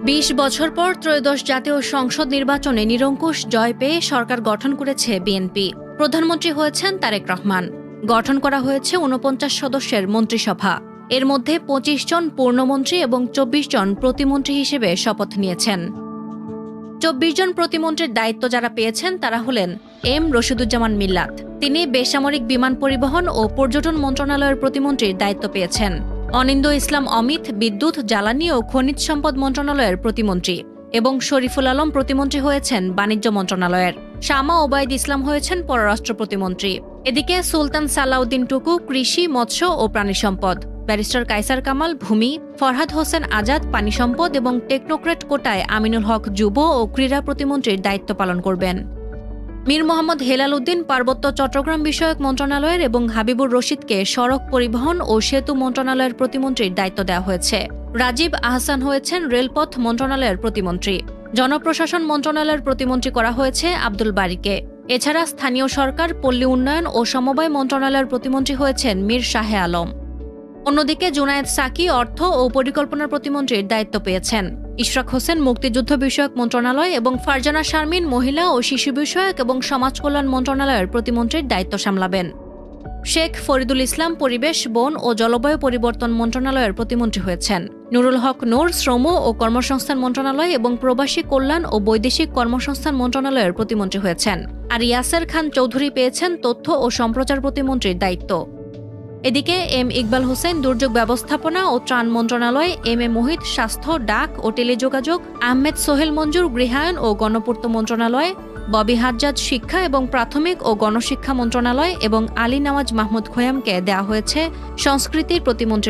২০ বছর পর ত্রয়োদশ জাতীয় সংসদ নির্বাচনে নিরঙ্কুশ জয় পেয়ে সরকার গঠন করেছে বিএনপি। প্রধানমন্ত্রী হয়েছেন তারেক রহমান। গঠন করা হয়েছে ৪৯ সদস্যের মন্ত্রিসভা। এর মধ্যে ২৫ জন পূর্ণমন্ত্রী এবং ২৪ জন প্রতিমন্ত্রী হিসেবে শপথ নিয়েছেন। ২৪ জন প্রতিমন্ত্রীর দায়িত্ব যারা পেয়েছেন তারা হলেন এম রশিদুজ্জামান মিল্লাত। তিনি বেসামরিক বিমান পরিবহন ও পর্যটন মন্ত্রণালয়ের প্রতিমন্ত্রীর দায়িত্ব পেয়েছেন। অনিন্দ ইসলাম অমিত বিদ্যুৎ, জ্বালানি ও খনিজ সম্পদ মন্ত্রণালয়ের প্রতিমন্ত্রী এবং শরীফুল আলম প্রতিমন্ত্রী হয়েছেন বাণিজ্য মন্ত্রণালয়ের। শামা ওবায়দ ইসলাম হয়েছেন পররাষ্ট্র প্রতিমন্ত্রী। এদিকে সুলতান সালাউদ্দিন টুকু কৃষি, মৎস্য ও প্রাণী সম্পদ, ব্যারিস্টার কায়সার কামাল ভূমি, ফরহাদ হোসেন আজাদ পানি সম্পদ এবং টেকনোক্রেট কোটায় আমিনুল হক যুব ও ক্রীড়া প্রতিমন্ত্রীর দায়িত্ব পালন করবেন। মীর মোহাম্মদ হেলাল উদ্দিন পার্বত্য চট্টগ্রাম বিষয়ক মন্ত্রণালয়ের এবং হাবিবুর রশিদকে সড়ক পরিবহন ও সেতু মন্ত্রণালয়ের প্রতিমন্ত্রীর দায়িত্ব দেওয়া হয়েছে। রাজীব আহসান হয়েছেন রেলপথ মন্ত্রণালয়ের প্রতিমন্ত্রী। জনপ্রশাসন মন্ত্রণালয়ের প্রতিমন্ত্রী করা হয়েছে আব্দুল বারীকে। এছাড়া স্থানীয় সরকার, পল্লী উন্নয়ন ও সমবায় মন্ত্রণালয়ের প্রতিমন্ত্রী হয়েছেন মীর শাহে আলম। অন্যদিকে জুনায়েদ সাকি অর্থ ও পরিকল্পনার প্রতিমন্ত্রীর দায়িত্ব পেয়েছেন। ইশরাক হোসেন মুক্তিযুদ্ধ বিষয়ক মন্ত্রণালয় এবং ফারজানা শারমিন মহিলা ও শিশু বিষয়ক এবং সমাজ কল্যাণ মন্ত্রণালয়ের প্রতিমন্ত্রীর দায়িত্ব সামলাবেন। শেখ ফরিদুল ইসলাম পরিবেশ, বন ও জলবায়ু পরিবর্তন মন্ত্রণালয়ের প্রতিমন্ত্রী হয়েছেন। নুরুল হক নূর শ্রম ও কর্মসংস্থান মন্ত্রণালয় এবং প্রবাসী কল্যাণ ও বৈদেশিক কর্মসংস্থান মন্ত্রণালয়ের প্রতিমন্ত্রী হয়েছেন। আর ইয়াসের খান চৌধুরী পেয়েছেন তথ্য ও সম্প্রচার প্রতিমন্ত্রীর দায়িত্ব। এদিকে এম ইকবাল হোসেন দুর্যোগ ব্যবস্থাপনা ও ত্রাণ মন্ত্রণালয়, এম এ মোহিত স্বাস্থ্য, ডাক ও টেলিযোগাযোগ, আহমেদ সোহেল মঞ্জুর গৃহায়ন ও গণপূর্ত মন্ত্রণালয়, ববি হাজ্জাজ শিক্ষা এবং প্রাথমিক ও গণশিক্ষা মন্ত্রণালয় এবং আলী নওয়াজ মাহমুদ খোয়ামকে দেওয়া হয়েছে সংস্কৃতির প্রতিমন্ত্রী।